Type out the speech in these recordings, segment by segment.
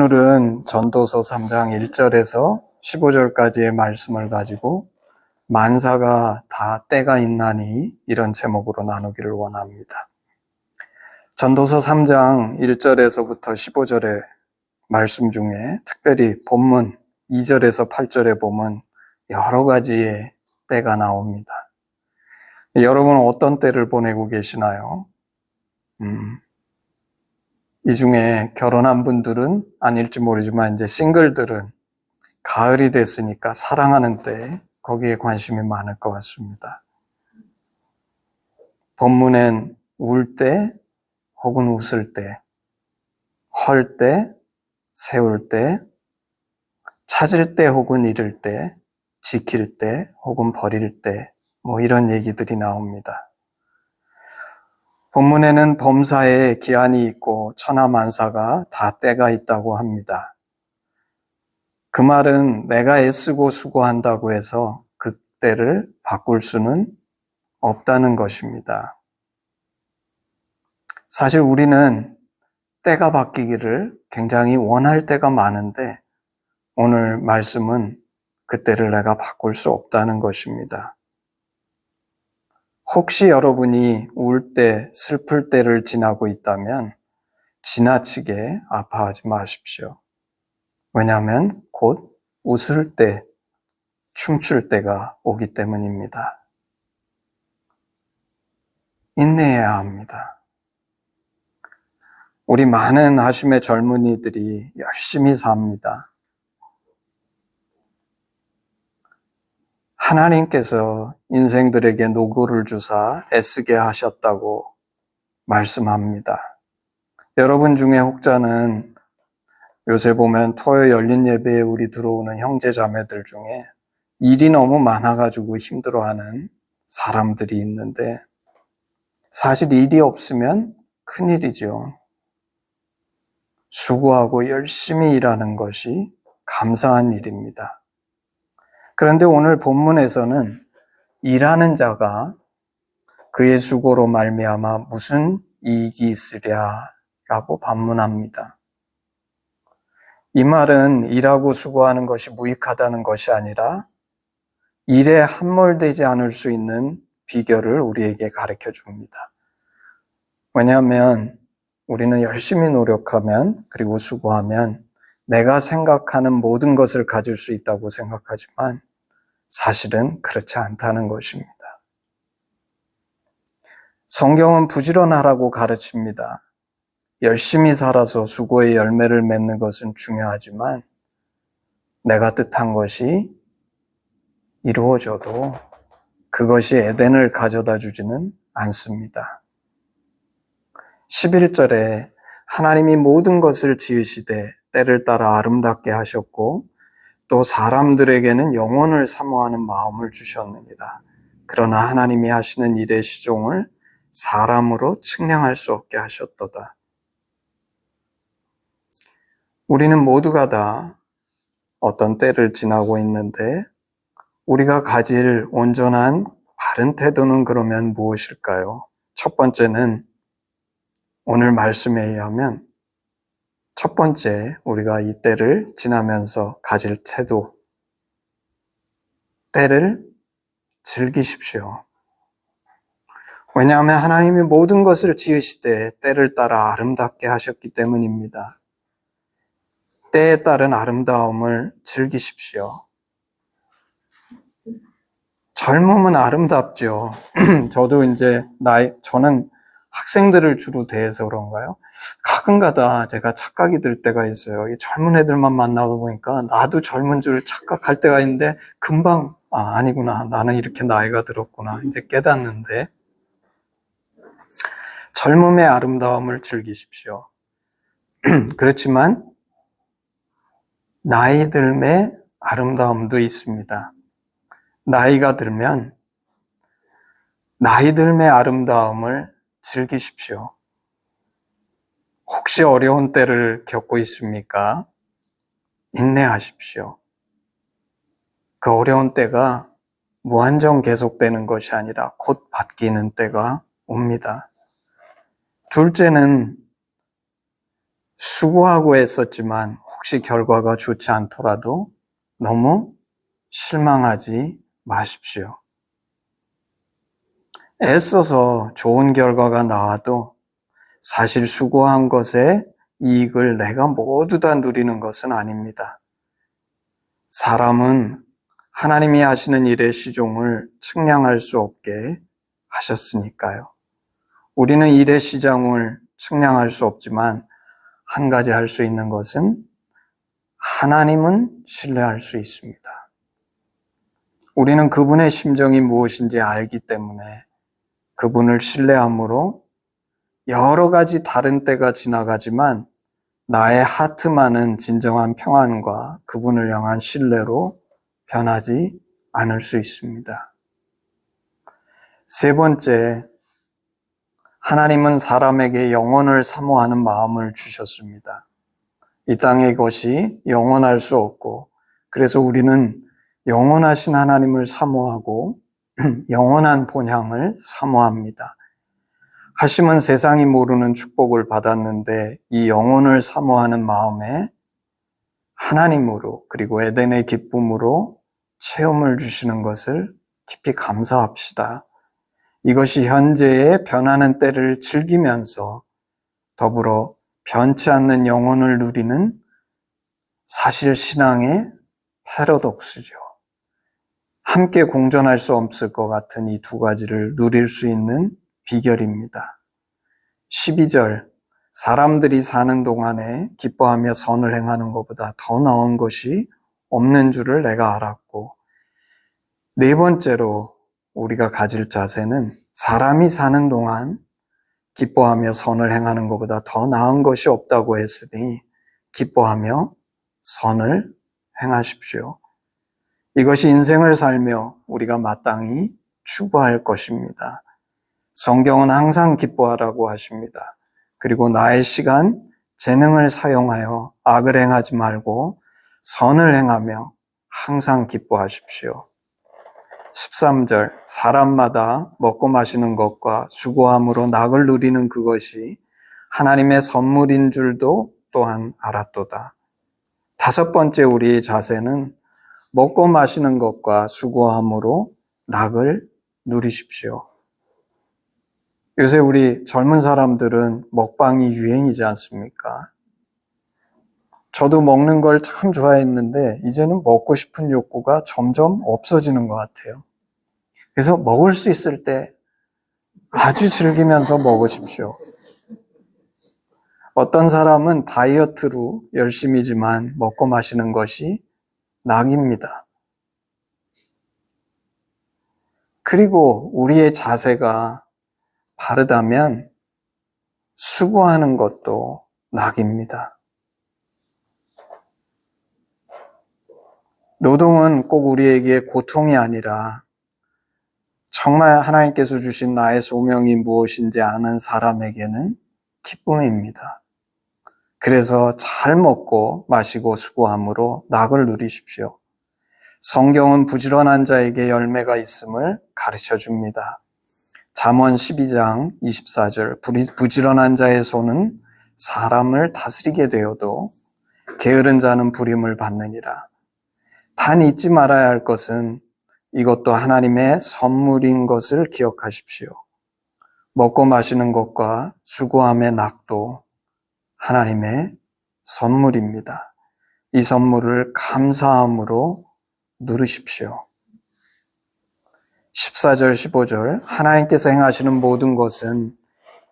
오늘은 전도서 3장 1절에서 15절까지의 말씀을 가지고 만사가 다 때가 있나니 이런 제목으로 나누기를 원합니다. 전도서 3장 1절에서부터 15절의 말씀 중에 특별히 본문 2절에서 8절에 보면 여러 가지의 때가 나옵니다. 여러분은 어떤 때를 보내고 계시나요? 이 중에 결혼한 분들은 아닐지 모르지만 이제 싱글들은 가을이 됐으니까 사랑하는 때 거기에 관심이 많을 것 같습니다. 본문엔 울 때 혹은 웃을 때, 헐 때, 세울 때, 찾을 때 혹은 잃을 때, 지킬 때 혹은 버릴 때 이런 얘기들이 나옵니다. 본문에는 범사에 기한이 있고 천하만사가 다 때가 있다고 합니다. 그 말은 내가 애쓰고 수고한다고 해서 그 때를 바꿀 수는 없다는 것입니다. 사실 우리는 때가 바뀌기를 굉장히 원할 때가 많은데 오늘 말씀은 그 때를 내가 바꿀 수 없다는 것입니다. 혹시 여러분이 울 때, 슬플 때를 지나고 있다면 지나치게 아파하지 마십시오. 왜냐하면 곧 웃을 때, 춤출 때가 오기 때문입니다. 인내해야 합니다. 우리 많은 하심의 젊은이들이 열심히 삽니다. 하나님께서 인생들에게 노고를 주사 애쓰게 하셨다고 말씀합니다. 여러분 중에 혹자는 요새 보면 토요 열린 예배에 우리 들어오는 형제 자매들 중에 일이 너무 많아가지고 힘들어하는 사람들이 있는데 사실 일이 없으면 큰일이죠. 수고하고 열심히 일하는 것이 감사한 일입니다. 그런데 오늘 본문에서는 일하는 자가 그의 수고로 말미암아 무슨 이익이 있으랴라고 반문합니다. 이 말은 일하고 수고하는 것이 무익하다는 것이 아니라 일에 함몰되지 않을 수 있는 비결을 우리에게 가르쳐 줍니다. 왜냐하면 우리는 열심히 노력하면 그리고 수고하면 내가 생각하는 모든 것을 가질 수 있다고 생각하지만 사실은 그렇지 않다는 것입니다. 성경은 부지런하라고 가르칩니다. 열심히 살아서 수고의 열매를 맺는 것은 중요하지만 내가 뜻한 것이 이루어져도 그것이 에덴을 가져다 주지는 않습니다. 11절에 하나님이 모든 것을 지으시되 때를 따라 아름답게 하셨고 또 사람들에게는 영원을 사모하는 마음을 주셨느니라. 그러나 하나님이 하시는 일의 시종을 사람으로 측량할 수 없게 하셨도다. 우리는 모두가 다 어떤 때를 지나고 있는데 우리가 가질 온전한 바른 태도는 그러면 무엇일까요? 첫 번째는 오늘 말씀에 의하면 첫 번째 우리가 이 때를 지나면서 가질 태도, 때를 즐기십시오. 왜냐하면 하나님이 모든 것을 지으시되 때를 따라 아름답게 하셨기 때문입니다. 때에 따른 아름다움을 즐기십시오. 젊음은 아름답죠. 저도 저는 학생들을 주로 대해서 그런가요? 가끔가다 제가 착각이 들 때가 있어요. 이 젊은 애들만 만나다 보니까 나도 젊은 줄 착각할 때가 있는데 금방 아니구나. 나는 이렇게 나이가 들었구나. 이제 깨닫는데 젊음의 아름다움을 즐기십시오. 그렇지만 나이 들매 아름다움도 있습니다. 나이가 들면 나이 들매 아름다움을 즐기십시오. 혹시 어려운 때를 겪고 있습니까? 인내하십시오. 그 어려운 때가 무한정 계속되는 것이 아니라 곧 바뀌는 때가 옵니다. 둘째는 수고하고 애썼지만 혹시 결과가 좋지 않더라도 너무 실망하지 마십시오. 애써서 좋은 결과가 나와도 사실 수고한 것의 이익을 내가 모두 다 누리는 것은 아닙니다. 사람은 하나님이 하시는 일의 시종을 측량할 수 없게 하셨으니까요. 우리는 일의 시장을 측량할 수 없지만 한 가지 할 수 있는 것은 하나님은 신뢰할 수 있습니다. 우리는 그분의 심정이 무엇인지 알기 때문에 그분을 신뢰함으로 여러 가지 다른 때가 지나가지만 나의 하트만은 진정한 평안과 그분을 향한 신뢰로 변하지 않을 수 있습니다. 세 번째, 하나님은 사람에게 영혼을 사모하는 마음을 주셨습니다. 이 땅의 것이 영원할 수 없고, 그래서 우리는 영원하신 하나님을 사모하고 영원한 본향을 사모합니다. 하심은 세상이 모르는 축복을 받았는데 이 영혼을 사모하는 마음에 하나님으로 그리고 에덴의 기쁨으로 체험을 주시는 것을 깊이 감사합시다. 이것이 현재의 변하는 때를 즐기면서 더불어 변치 않는 영혼을 누리는 사실 신앙의 패러독스죠. 함께 공존할 수 없을 것 같은 이 두 가지를 누릴 수 있는 비결입니다. 12절, 사람들이 사는 동안에 기뻐하며 선을 행하는 것보다 더 나은 것이 없는 줄을 내가 알았고, 네 번째로 우리가 가질 자세는 사람이 사는 동안 기뻐하며 선을 행하는 것보다 더 나은 것이 없다고 했으니 기뻐하며 선을 행하십시오. 이것이 인생을 살며 우리가 마땅히 추구할 것입니다. 성경은 항상 기뻐하라고 하십니다. 그리고 나의 시간, 재능을 사용하여 악을 행하지 말고 선을 행하며 항상 기뻐하십시오. 13절, 사람마다 먹고 마시는 것과 수고함으로 낙을 누리는 그것이 하나님의 선물인 줄도 또한 알았도다. 다섯 번째 우리의 자세는 먹고 마시는 것과 수고함으로 낙을 누리십시오. 요새 우리 젊은 사람들은 먹방이 유행이지 않습니까? 저도 먹는 걸 참 좋아했는데 이제는 먹고 싶은 욕구가 점점 없어지는 것 같아요. 그래서 먹을 수 있을 때 아주 즐기면서 먹으십시오. 어떤 사람은 다이어트로 열심이지만 먹고 마시는 것이 낙입니다. 그리고 우리의 자세가 바르다면 수고하는 것도 낙입니다. 노동은 꼭 우리에게 고통이 아니라 정말 하나님께서 주신 나의 소명이 무엇인지 아는 사람에게는 기쁨입니다. 그래서 잘 먹고 마시고 수고함으로 낙을 누리십시오. 성경은 부지런한 자에게 열매가 있음을 가르쳐 줍니다. 잠언 12장 24절, 부지런한 자의 손은 사람을 다스리게 되어도 게으른 자는 부림을 받느니라. 단 잊지 말아야 할 것은 이것도 하나님의 선물인 것을 기억하십시오. 먹고 마시는 것과 수고함의 낙도 하나님의 선물입니다. 이 선물을 감사함으로 누리십시오. 14절, 15절, 하나님께서 행하시는 모든 것은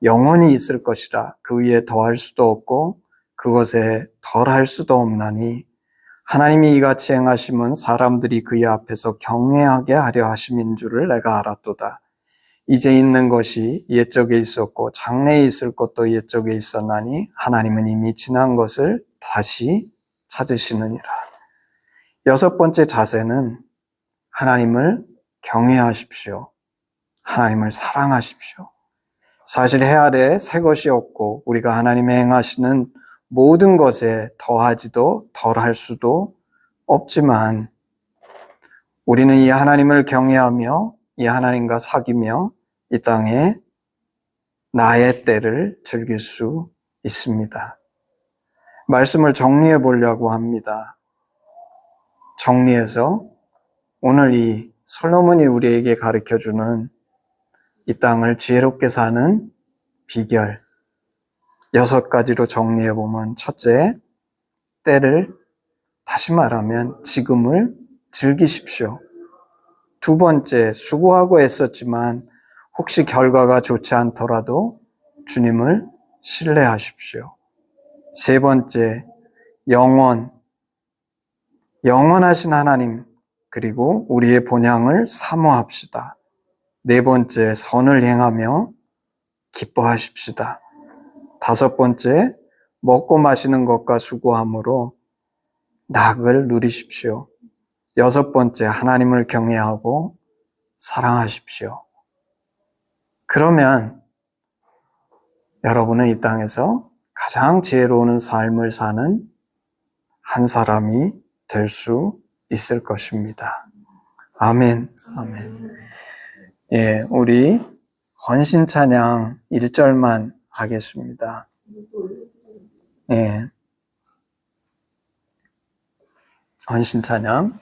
영원히 있을 것이라 그 위에 더할 수도 없고 그것에 덜할 수도 없나니 하나님이 이같이 행하심은 사람들이 그의 앞에서 경외하게 하려 하심인 줄을 내가 알았도다. 이제 있는 것이 옛적에 있었고 장래에 있을 것도 옛적에 있었나니 하나님은 이미 지난 것을 다시 찾으시느니라. 여섯 번째 자세는 하나님을 경외하십시오. 하나님을 사랑하십시오. 사실 해 아래 새 것이 없고 우리가 하나님의 행하시는 모든 것에 더하지도 덜할 수도 없지만 우리는 이 하나님을 경외하며 이 하나님과 사귀며 이 땅에 나의 때를 즐길 수 있습니다. 말씀을 정리해 보려고 합니다. 정리해서 오늘 이 솔로몬이 우리에게 가르쳐주는 이 땅을 지혜롭게 사는 비결 6가지로 정리해 보면, 첫째, 때를, 다시 말하면 지금을 즐기십시오. 두 번째, 수고하고 애썼지만 혹시 결과가 좋지 않더라도 주님을 신뢰하십시오. 세 번째, 영원하신 하나님, 그리고 우리의 본향을 사모합시다. 네 번째, 선을 행하며 기뻐하십시다. 다섯 번째, 먹고 마시는 것과 수고함으로 낙을 누리십시오. 여섯 번째, 하나님을 경외하고 사랑하십시오. 그러면 여러분은 이 땅에서 가장 지혜로운 삶을 사는 한 사람이 될 수 있을 것입니다. 아멘, 아멘. 예, 우리 헌신 찬양 1절만 하겠습니다. 예. 헌신 찬양.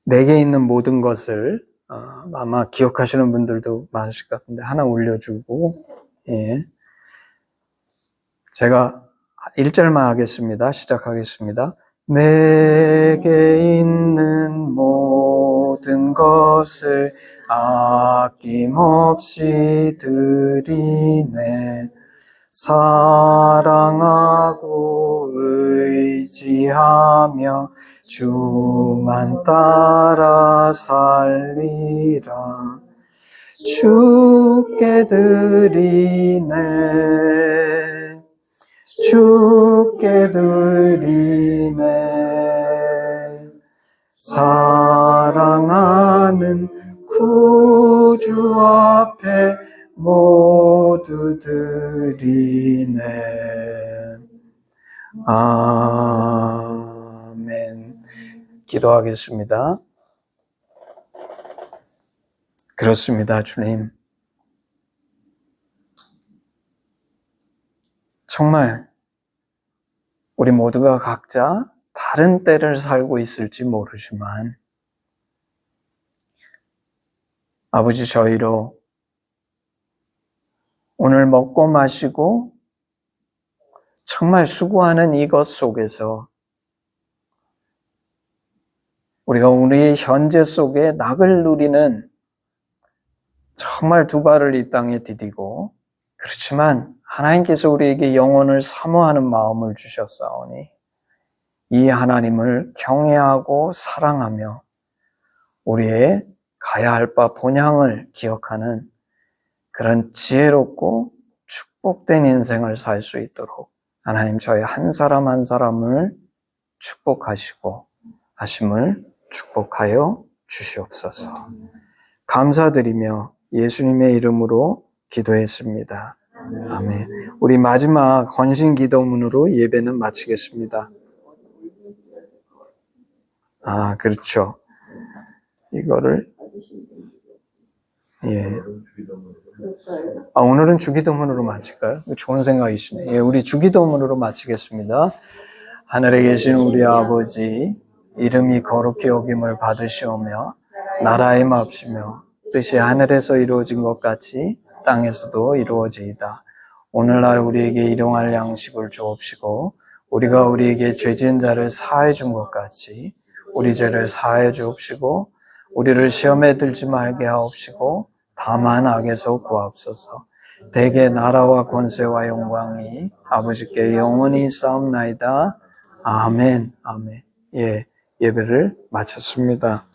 내게 있는 모든 것을 아마 기억하시는 분들도 많으실 것 같은데 하나 올려주고, 예. 제가 1절만 하겠습니다. 시작하겠습니다. 내게 있는 모든 것을 아낌없이 드리네. 사랑하고 의지하며 주만 따라 살리라. 주께 드리네. 주께 드리네. 사랑하는 구주 앞에 모두 드리네. 아멘. 기도하겠습니다. 그렇습니다, 주님. 정말 우리 모두가 각자 다른 때를 살고 있을지 모르지만 아버지, 저희로 오늘 먹고 마시고 정말 수고하는 이것 속에서 우리가 우리의 현재 속에 낙을 누리는 정말 두 발을 이 땅에 디디고, 그렇지만 하나님께서 우리에게 영혼을 사모하는 마음을 주셨사오니 이 하나님을 경외하고 사랑하며 우리의 가야 할 바 본향을 기억하는 그런 지혜롭고 축복된 인생을 살 수 있도록 하나님, 저희 한 사람 한 사람을 축복하시고 하심을 축복하여 주시옵소서. 감사드리며 예수님의 이름으로 기도했습니다. 아멘. 우리 마지막 헌신 기도문으로 예배는 마치겠습니다. 그렇죠. 이거를, 예. 오늘은 주기도문으로 마칠까요? 좋은 생각이시네. 예, 우리 주기도문으로 마치겠습니다. 하늘에 계신 우리 아버지, 이름이 거룩히 여김을 받으시오며 나라의 마옵시며 뜻이 하늘에서 이루어진 것 같이 땅에서도 이루어지이다. 오늘날 우리에게 일용할 양식을 주옵시고 우리가 우리에게 죄 지은 자를 사하여 준 것 같이 우리 죄를 사하여 주옵시고 우리를 시험에 들지 말게 하옵시고 다만 악에서 구하옵소서. 대개 나라와 권세와 영광이 아버지께 영원히 있사옵나이다. 아멘. 아멘. 예, 예배를 마쳤습니다.